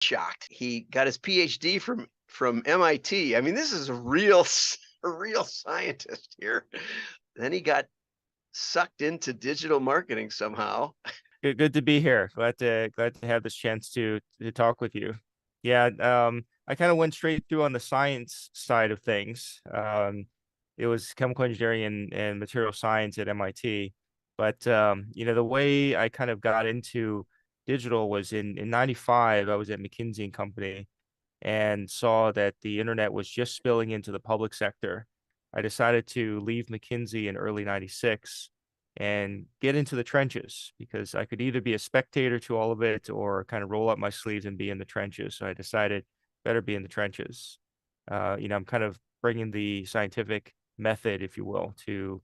shocked. He got his PhD from MIT. I mean, this is a real scientist here. Then he got sucked into digital marketing somehow. Good to be here. Glad to have this chance to talk with you. Yeah, I kind of went straight through on the science side of things. It was chemical engineering and material science at MIT. But the way I kind of got into digital was in 95. I was at McKinsey and Company and saw that the internet was just spilling into the public sector. I decided to leave McKinsey in early 96 and get into the trenches because I could either be a spectator to all of it or kind of roll up my sleeves and be in the trenches. So I decided better be in the trenches. I'm kind of bringing the scientific method, if you will, to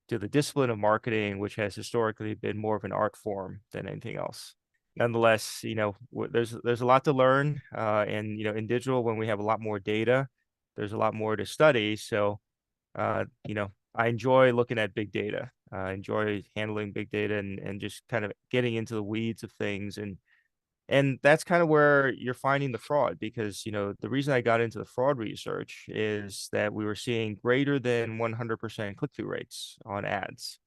the discipline of marketing, which has historically been more of an art form than anything else. Nonetheless, there's a lot to learn, and in digital, when we have a lot more data, there's a lot more to study. So, I enjoy looking at big data. I enjoy handling big data and just kind of getting into the weeds of things, and that's kind of where you're finding the fraud because the reason I got into the fraud research is that we were seeing greater than 100% click-through rates on ads.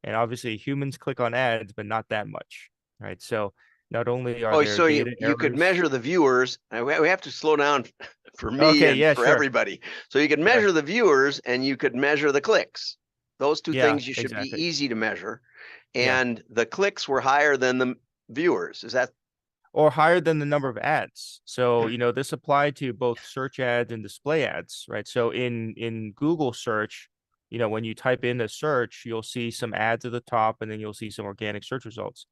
And obviously humans click on ads, but not that much, right? So not only are Oh, there so data you could errors. measure the viewers. We have to slow down for me Okay, and yeah, for sure. everybody. So you could Sure. measure the viewers and you could measure the clicks. Those two Yeah, things you should be exactly. easy to measure. Yeah. And the clicks were higher than the viewers. Is that Or higher than the number of ads. So, this applied to both search ads and display ads, right? So in Google search, when you type in a search, you'll see some ads at the top and then you'll see some organic search results.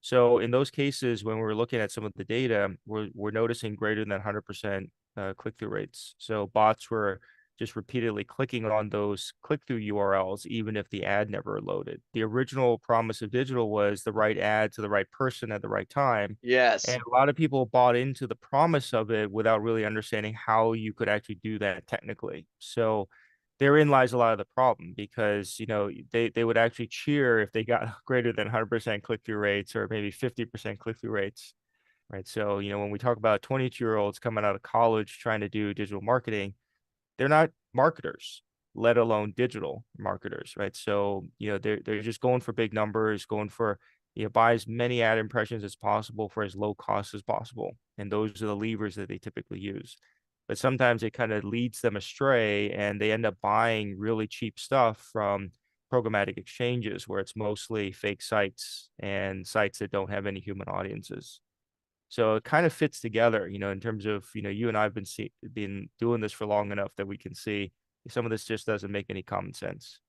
So in those cases, when we're looking at some of the data, we're noticing greater than 100% click-through rates. So bots were just repeatedly clicking on those click-through URLs, even if the ad never loaded. The original promise of digital was the right ad to the right person at the right time. yes? And a lot of people bought into the promise of it without really understanding how you could actually do that technically. So therein lies a lot of the problem because they would actually cheer if they got greater than 100% click-through rates or maybe 50% click-through rates, right? So when we talk about 22-year-olds coming out of college trying to do digital marketing, they're not marketers, let alone digital marketers, right? So they're just going for big numbers, going for buy as many ad impressions as possible for as low cost as possible, and those are the levers that they typically use. But sometimes it kind of leads them astray, and they end up buying really cheap stuff from programmatic exchanges where it's mostly fake sites and sites that don't have any human audiences. So it kind of fits together, in terms of, you and I have been doing this for long enough that we can see some of this just doesn't make any common sense.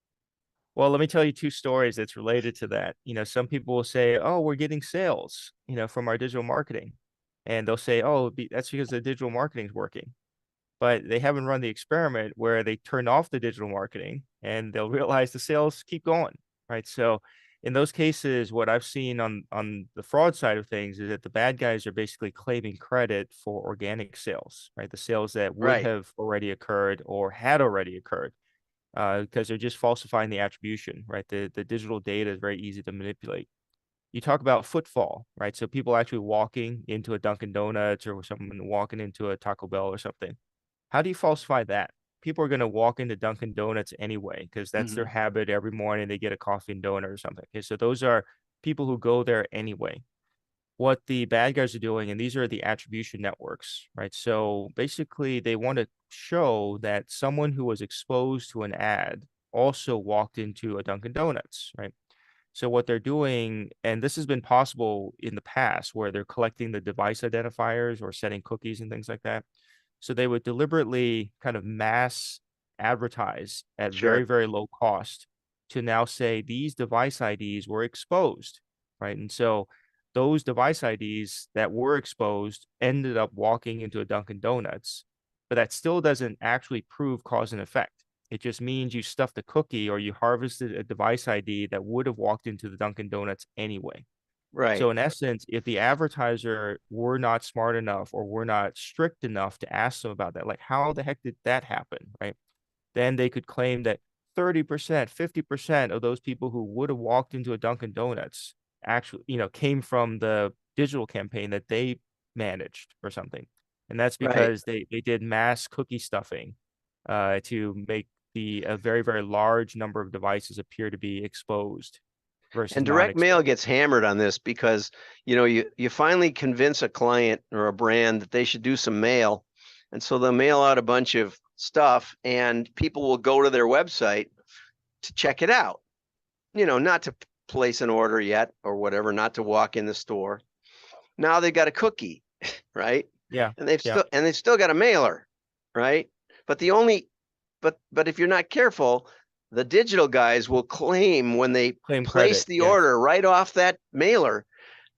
Well, let me tell you two stories that's related to that. Some people will say, "Oh, we're getting sales, from our digital marketing." And they'll say, "Oh, that's because the digital marketing is working." But they haven't run the experiment where they turn off the digital marketing and they'll realize the sales keep going, right? So in those cases, what I've seen on the fraud side of things is that the bad guys are basically claiming credit for organic sales, right? The sales that would Right. have already occurred or had already occurred, because they're just falsifying the attribution, right? The digital data is very easy to manipulate. You talk about footfall, right? So people actually walking into a Dunkin' Donuts or someone walking into a Taco Bell or something. How do you falsify that? People are going to walk into Dunkin' Donuts anyway because that's their Hmm. habit. Every morning they get a coffee and donut or something. Okay, so those are people who go there anyway. What the bad guys are doing, and these are the attribution networks, right? So basically, they want to show that someone who was exposed to an ad also walked into a Dunkin' Donuts, right? So what they're doing, and this has been possible in the past, where they're collecting the device identifiers or setting cookies and things like that. So they would deliberately kind of mass advertise at very, Sure. very low cost to now say these device IDs were exposed, right? And so those device IDs that were exposed ended up walking into a Dunkin' Donuts, but that still doesn't actually prove cause and effect. It just means you stuffed a cookie or you harvested a device ID that would have walked into the Dunkin' Donuts anyway. Right. So in essence, if the advertiser were not smart enough or were not strict enough to ask them about that, like how the heck did that happen, right? Then they could claim that 30%, 50% of those people who would have walked into a Dunkin' Donuts actually, came from the digital campaign that they managed or something. And that's Right. because they did mass cookie stuffing to make a very, very large number of devices appear to be exposed versus And direct mail non-exposed. gets hammered on this because, you finally convince a client or a brand that they should do some mail. And so they'll mail out a bunch of stuff and people will go to their website to check it out, not to place an order yet or whatever, not to walk in the store. Now they got a cookie, right? Yeah. And they've Yeah. still got a mailer, right? But the only but if you're not careful, the digital guys will claim when they Claim place credit. the Yes. order right off that mailer,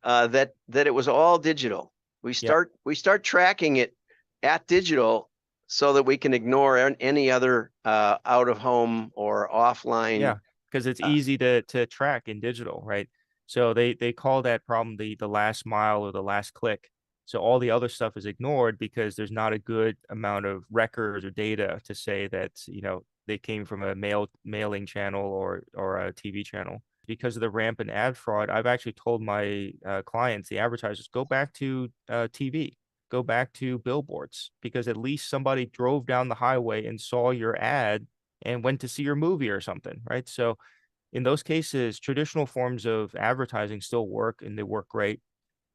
that it was all digital. We Yep. start tracking it at digital so that we can ignore any other out of home or offline. Yeah. Because it's Uh, easy to track in digital, right? So they call that problem the last mile or the last click. So all the other stuff is ignored because there's not a good amount of records or data to say that, they came from a mailing channel or a TV channel. Because of the rampant ad fraud, I've actually told my clients, the advertisers, go back to TV, go back to billboards, because at least somebody drove down the highway and saw your ad and went to see your movie or something, right? So in those cases, traditional forms of advertising still work and they work great.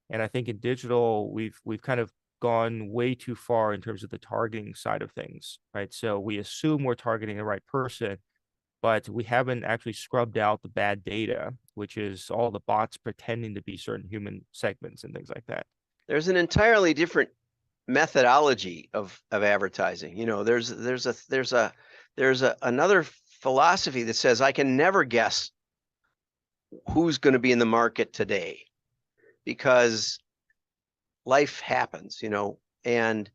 And I think in digital, we've kind of gone way too far in terms of the targeting side of things, right? So we assume we're targeting the right person, but we haven't actually scrubbed out the bad data, which is all the bots pretending to be certain human segments and things like that. there's an entirely different methodology of advertising. There's another philosophy that says I can never guess who's going to be in the market today because life happens, and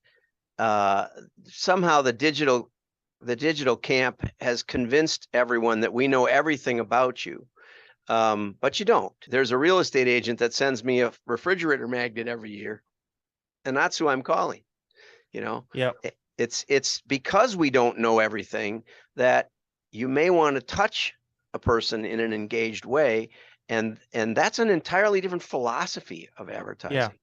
somehow the digital camp has convinced everyone that we know everything about you. But you don't. There's a real estate agent that sends me a refrigerator magnet every year, and that's who I'm calling. You know, Yeah. it's because we don't know everything that you may want to touch a person in an engaged way, and that's an entirely different philosophy of Yeah. advertising,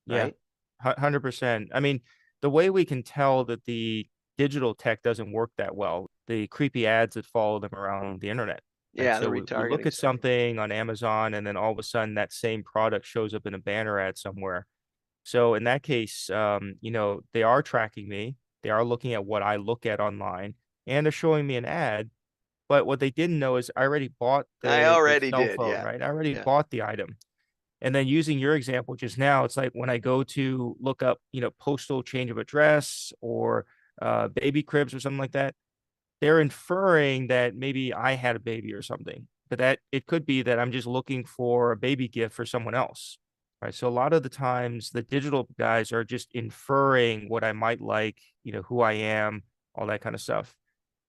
Yeah. right? 100%. I mean, the way we can tell that the digital tech doesn't work that well, the creepy ads that follow them around the internet, right? Yeah, the So we look retargeting at stuff. something on Amazon and then all of a sudden that same product shows up in a banner ad somewhere. So in that case, they are tracking me. They are looking at what I look at online and they're showing me an ad. But what they didn't know is I already bought I the already cell did. phone, Yeah, right? I already yeah. bought the item. And then using your example just now, it's like when I go to look up, postal change of address or baby cribs or something like that, they're inferring that maybe I had a baby or something, but that it could be that I'm just looking for a baby gift for someone else. Right. So a lot of the times the digital guys are just inferring what I might like, who I am, all that kind of stuff.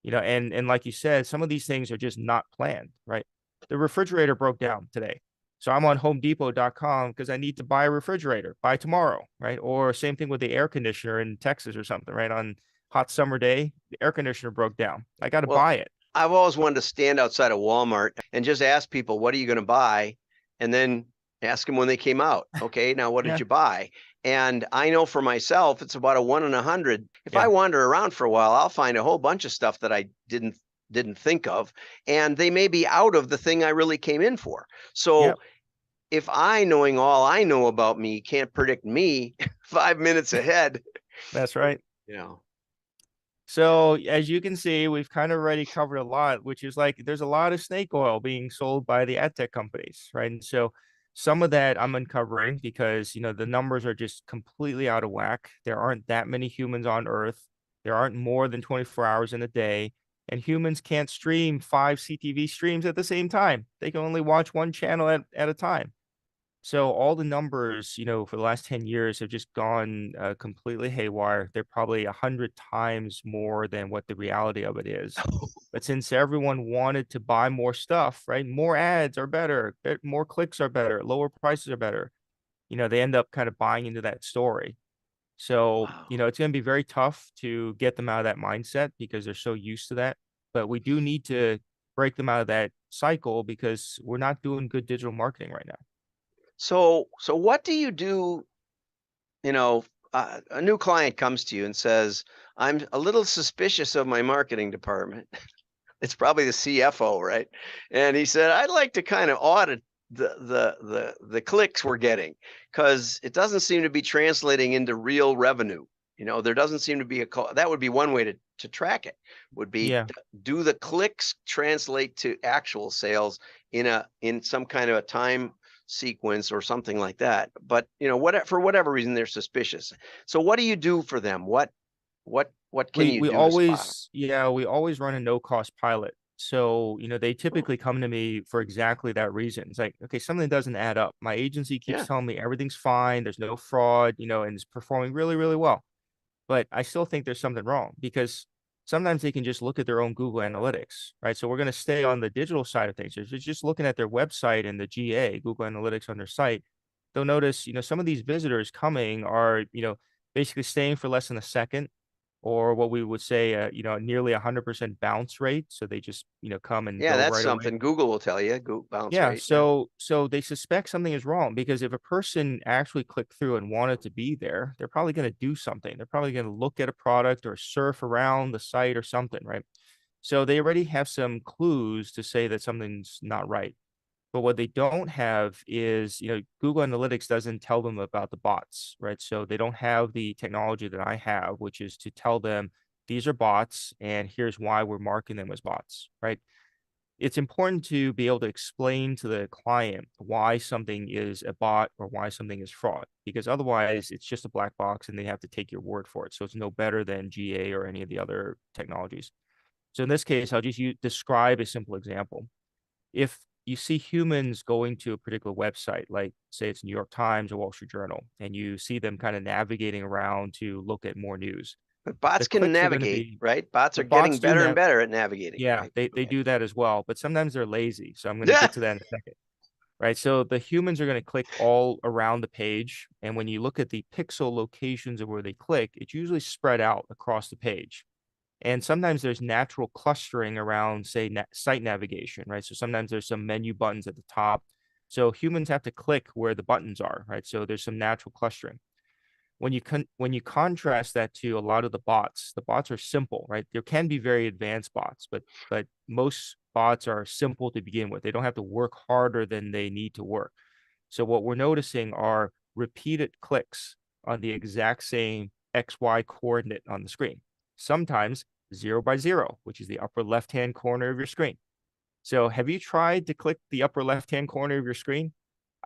And like you said, some of these things are just not planned, right? The refrigerator broke down today. So I'm on homedepot.com because I need to buy a refrigerator by tomorrow, right? Or same thing with the air conditioner in Texas or something, right? On hot summer day, the air conditioner broke down. I got to Well, buy it. I've always wanted to stand outside of Walmart and just ask people, what are you going to buy? And then ask them when they came out. Okay, now what did Yeah. you buy? And I know for myself, it's about a 1 in 100. If I Yeah. wander around for a while, I'll find a whole bunch of stuff that I didn't think of, and they may be out of the thing I really came in for. Yep. So if I, knowing all I know about me, can't predict me 5 minutes ahead, That's right. you know, So as you can see, we've kind of already covered a lot, which is like there's a lot of snake oil being sold by the ad tech companies, right? And so some of that I'm uncovering because the numbers are just completely out of whack. There aren't that many humans on Earth. There aren't more than 24 hours in a day, and humans can't stream 5 CTV streams at the same time. They can only watch one channel at a time. So all the numbers, for the last 10 years have just gone completely haywire. They're probably 100 times more than what the reality of it is. But since everyone wanted to buy more stuff, right? More ads are better, more clicks are better, lower prices are better. They end up kind of buying into that story. So, wow. it's going to be very tough to get them out of that mindset because they're so used to that. But we do need to break them out of that cycle because we're not doing good digital marketing right now. So what do you do you know, a new client comes to you and says, I'm a little suspicious of my marketing department. It's probably the CFO, right? And he said, I'd like to kind of audit the clicks we're getting, because it doesn't seem to be translating into real revenue. There doesn't seem to be that would be one way to track it, would be, Yeah. do the clicks translate to actual sales in some kind of a time sequence or something like that. But for whatever reason, they're suspicious. So what do you do for them? What can you We do to spot them? always, yeah, we always run a no cost pilot. So, they typically come to me for exactly that reason. It's like, okay, something doesn't add up. My agency keeps Yeah. telling me everything's fine, there's no fraud, and it's performing really, really well. But I still think there's something wrong because sometimes they can just look at their own Google Analytics, right? So we're going to stay on the digital side of things. If you're just looking at their website and the GA, Google Analytics on their site, they'll notice, some of these visitors coming are, basically staying for less than a second, or what we would say, nearly 100% bounce rate. So they just, come and Yeah, go that's right away. something Google will tell you, bounce Yeah, rate. Yeah. so they suspect something is wrong because if a person actually clicked through and wanted to be there, they're probably going to do something. They're probably going to look at a product or surf around the site or something, right? So they already have some clues to say that something's not right. But what they don't have is, Google Analytics doesn't tell them about the bots, right? So they don't have the technology that I have, which is to tell them these are bots and here's why we're marking them as bots, right? It's important to be able to explain to the client why something is a bot or why something is fraud, because otherwise it's just a black box and they have to take your word for it. So it's no better than GA or any of the other technologies. So in this case, I'll just describe a simple example. If you see humans going to a particular website, like say it's New York Times or Wall Street Journal, and you see them kind of navigating around to look at more news, But the bots can clicks are going to navigate, be, right? Bots the are bots getting do better and nav. better at navigating, Yeah, right? they Okay. do that as well, but sometimes they're lazy. So I'm going to Yeah. get to that in a second, right? So the humans are going to click all around the page. And when you look at the pixel locations of where they click, it's usually spread out across the page. And sometimes there's natural clustering around, say, site navigation, right? So sometimes there's some menu buttons at the top. So humans have to click where the buttons are, right? So there's some natural clustering. When you contrast that to a lot of the bots are simple, right? There can be very advanced bots, but most bots are simple to begin with. They don't have to work harder than they need to work. So what we're noticing are repeated clicks on the exact same XY coordinate on the screen. Sometimes 0 by 0, which is the upper left-hand corner of your screen. So have you tried to click the upper left-hand corner of your screen?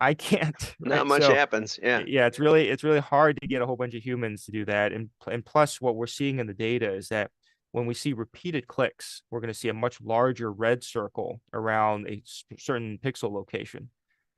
I can't, Not right? much So happens. Yeah. yeah, it's really hard to get a whole bunch of humans to do that. And plus what we're seeing in the data is that when we see repeated clicks, we're going to see a much larger red circle around a certain pixel location.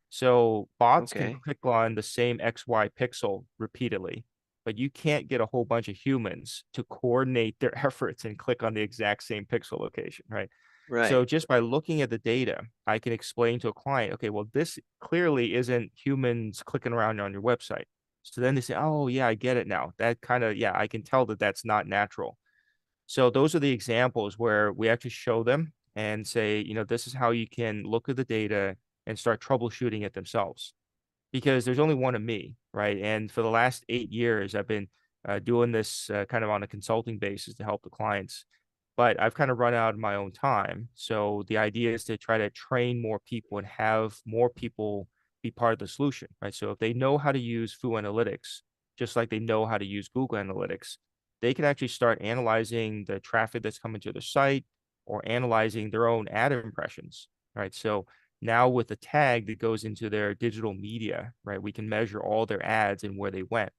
So bots can Okay. click on the same XY pixel repeatedly, but you can't get a whole bunch of humans to coordinate their efforts and click on the exact same pixel location, right? So Right. just by looking at the data, I can explain to a client, okay, well, this clearly isn't humans clicking around on your website. So then they say, oh, yeah, I get it now. That kind of, yeah, I can tell that that's not natural. So those are the examples where we actually show them and say, this is how you can look at the data and start troubleshooting it themselves. Because there's only one of me, right? And for the last 8 years, I've been doing this kind of on a consulting basis to help the clients. But I've kind of run out of my own time. So the idea is to try to train more people and have more people be part of the solution, right? So if they know how to use Fou Analytics, just like they know how to use Google Analytics, they can actually start analyzing the traffic that's coming to their site or analyzing their own ad impressions, right? So now with the tag that goes into their digital media, right, we can measure all their ads and where they went.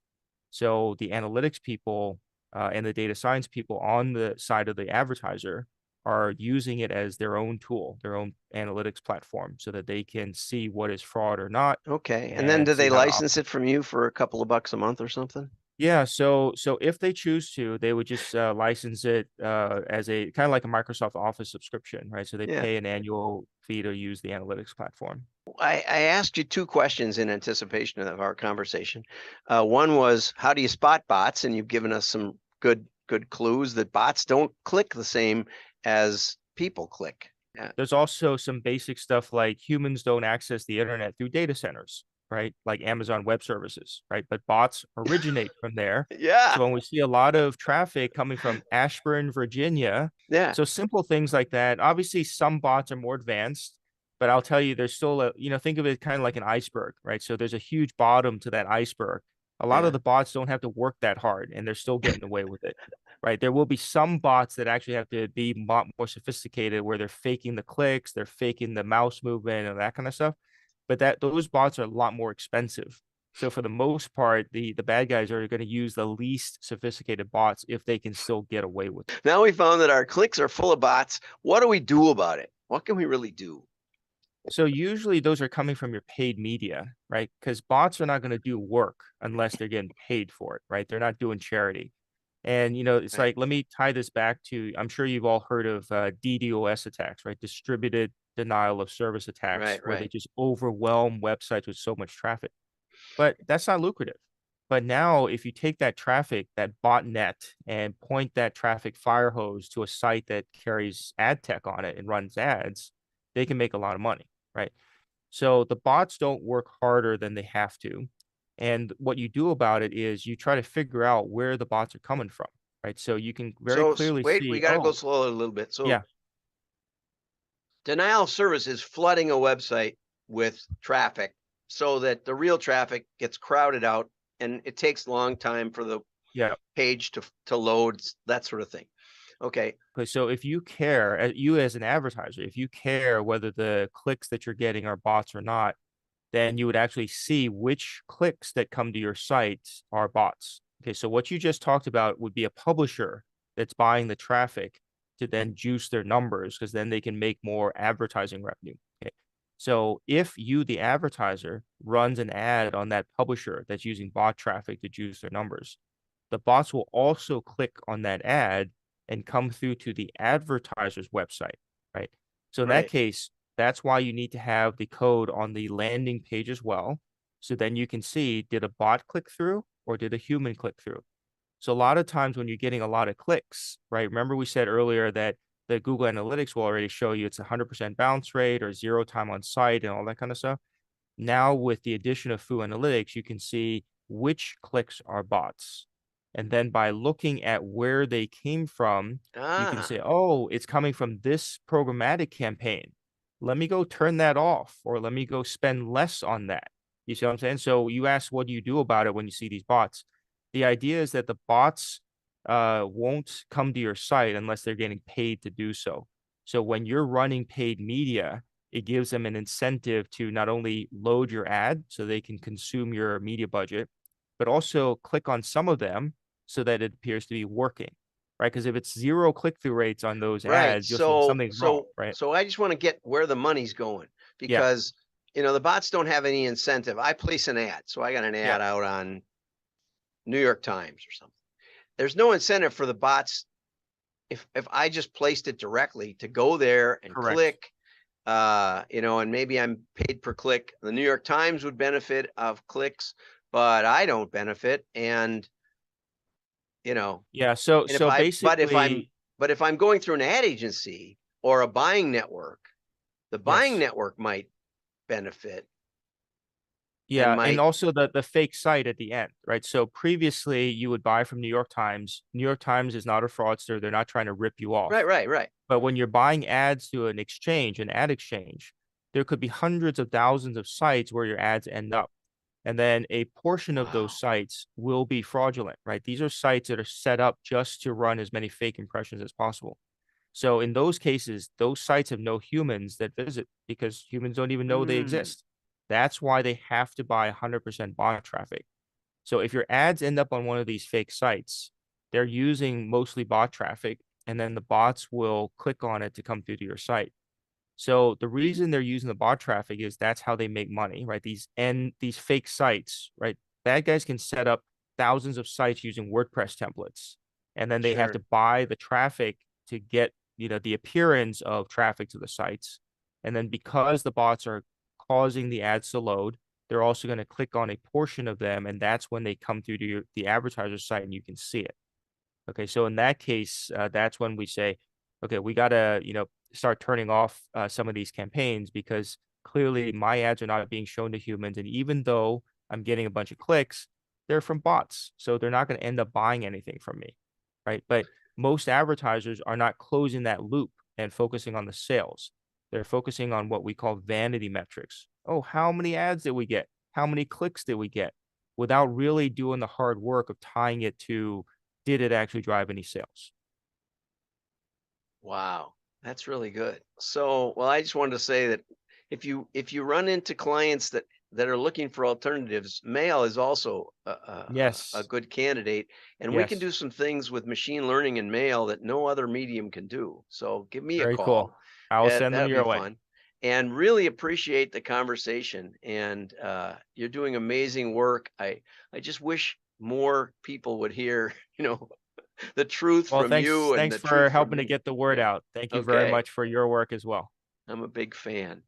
So the analytics people and the data science people on the side of the advertiser are using it as their own tool, their own analytics platform, so that they can see what is fraud or not Okay. And then and do see they how to license it from you for a couple of bucks a month or something? Yeah, so if they choose to, they would just license it as a kind of like a Microsoft Office subscription, right? So they Yeah. pay an annual fee to use the analytics platform. I asked you two questions in anticipation of our conversation. One was, how do you spot bots? And you've given us some good clues that bots don't click the same as people click. Yeah. There's also some basic stuff like humans don't access the internet through data centers, right? Like Amazon Web Services, right? But bots originate from there. Yeah. So when we see a lot of traffic coming from Ashburn, Virginia, Yeah. so simple things like that. Obviously, some bots are more advanced, but I'll tell you, there's still a, think of it kind of like an iceberg, right? So there's a huge bottom to that iceberg. A lot of Yeah. the bots don't have to work that hard and they're still getting away with it, right? There will be some bots that actually have to be a lot more sophisticated where they're faking the clicks, they're faking the mouse movement and that kind of stuff. But those bots are a lot more expensive. So for the most part, the bad guys are going to use the least sophisticated bots if they can still get away with it. Now we found that our clicks are full of bots. What do we do about it? What can we really do? So usually those are coming from your paid media, right? Because bots are not going to do work unless they're getting paid for it, right? They're not doing charity. And it's Right. like, let me tie this back to, I'm sure you've all heard of DDoS attacks, right? Distributed denial of service attacks, Right. where they Right. just overwhelm websites with so much traffic. But that's not lucrative. But now, if you take that traffic, that botnet, and point that traffic fire hose to a site that carries ad tech on it and runs ads, they can make a lot of money, right? So the bots don't work harder than they have to. And what you do about it is you try to figure out where the bots are coming from, right? So you can very So clearly wait, we see, got to go oh, slow a little bit. So yeah, denial of service is flooding a website with traffic so that the real traffic gets crowded out and it takes a long time for the yeah. page to load, that sort of thing. Okay. Okay, so if you care, you as an advertiser, if you care whether the clicks that you're getting are bots or not, then you would actually see which clicks that come to your site are bots. Okay, so what you just talked about would be a publisher that's buying the traffic to then juice their numbers because then they can make more advertising revenue. Okay. So if you, the advertiser, runs an ad on that publisher that's using bot traffic to juice their numbers, the bots will also click on that ad and come through to the advertiser's website, right? So in that Right. case, that's why you need to have the code on the landing page as well. So then you can see, did a bot click through or did a human click through? So a lot of times when you're getting a lot of clicks, right? Remember we said earlier that the Google Analytics will already show you it's 100% bounce rate or zero time on site and all that kind of stuff. Now with the addition of Foo Analytics, you can see which clicks are bots. And then by looking at where they came from, you can Ah, say, oh, it's coming from this programmatic campaign. Let me go turn that off, or let me go spend less on that. You see what I'm saying? So you ask, what do you do about it when you see these bots? The idea is that the bots won't come to your site unless they're getting paid to do so. So when you're running paid media, it gives them an incentive to not only load your ad so they can consume your media budget, but also click on some of them so that it appears to be working, right? Because if it's zero click-through rates on those right. ads, you'll say something's wrong, right? So I just want to get where the money's going Yeah, because the bots don't have any incentive. I place an ad, so I got an yeah, ad out on New York Times or something. There's no incentive for the bots if I just placed it directly to go there and correct. click, and maybe I'm paid per click. The New York Times would benefit of clicks, but I don't benefit. And you know, Yeah, so and if so I basically, but if I'm going through an ad agency or a buying network, the buying yes. network might benefit and Yeah, and might also the fake site at the end, right? So previously you would buy from New York Times. New York Times is not a fraudster. They're not trying to rip you right, off. right, right. But when you're buying ads to an exchange, an ad exchange, there could be hundreds of thousands of sites where your ads end up. And then a portion of those Wow. sites will be fraudulent, right? These are sites that are set up just to run as many fake impressions as possible. So in those cases, those sites have no humans that visit because humans don't even know they Mm, exist. That's why they have to buy 100% bot traffic. So if your ads end up on one of these fake sites, they're using mostly bot traffic, and then the bots will click on it to come through to your site. So the reason they're using the bot traffic is that's how they make money, right? These fake sites, right? Bad guys can set up thousands of sites using WordPress templates, and then they have to sure. buy the traffic to get, the appearance of traffic to the sites. And then because the bots are causing the ads to load, they're also going to click on a portion of them, and that's when they come through to the advertiser site and you can see it. Okay, so in that case, that's when we say, okay, we got to, start turning off some of these campaigns because clearly my ads are not being shown to humans. And even though I'm getting a bunch of clicks, they're from bots. So they're not going to end up buying anything from me. Right. But most advertisers are not closing that loop and focusing on the sales. They're focusing on what we call vanity metrics. Oh, how many ads did we get? How many clicks did we get? Without really doing the hard work of tying it to, did it actually drive any sales? Wow, that's really good. So, well, I just wanted to say that if you run into clients that are looking for alternatives, mail is also a Yes. good candidate, and we can Yes. do some things with machine learning and mail that no other medium can do. So, give me a Very cool. call. I will send them That'll be your way. fun. And really appreciate the conversation. And you're doing amazing work. I just wish more people would hear, the truth Well, from you and thanks the for truth from helping to me. get the word Yeah. out. Thank you very Okay. much for your work as well. I'm a big fan.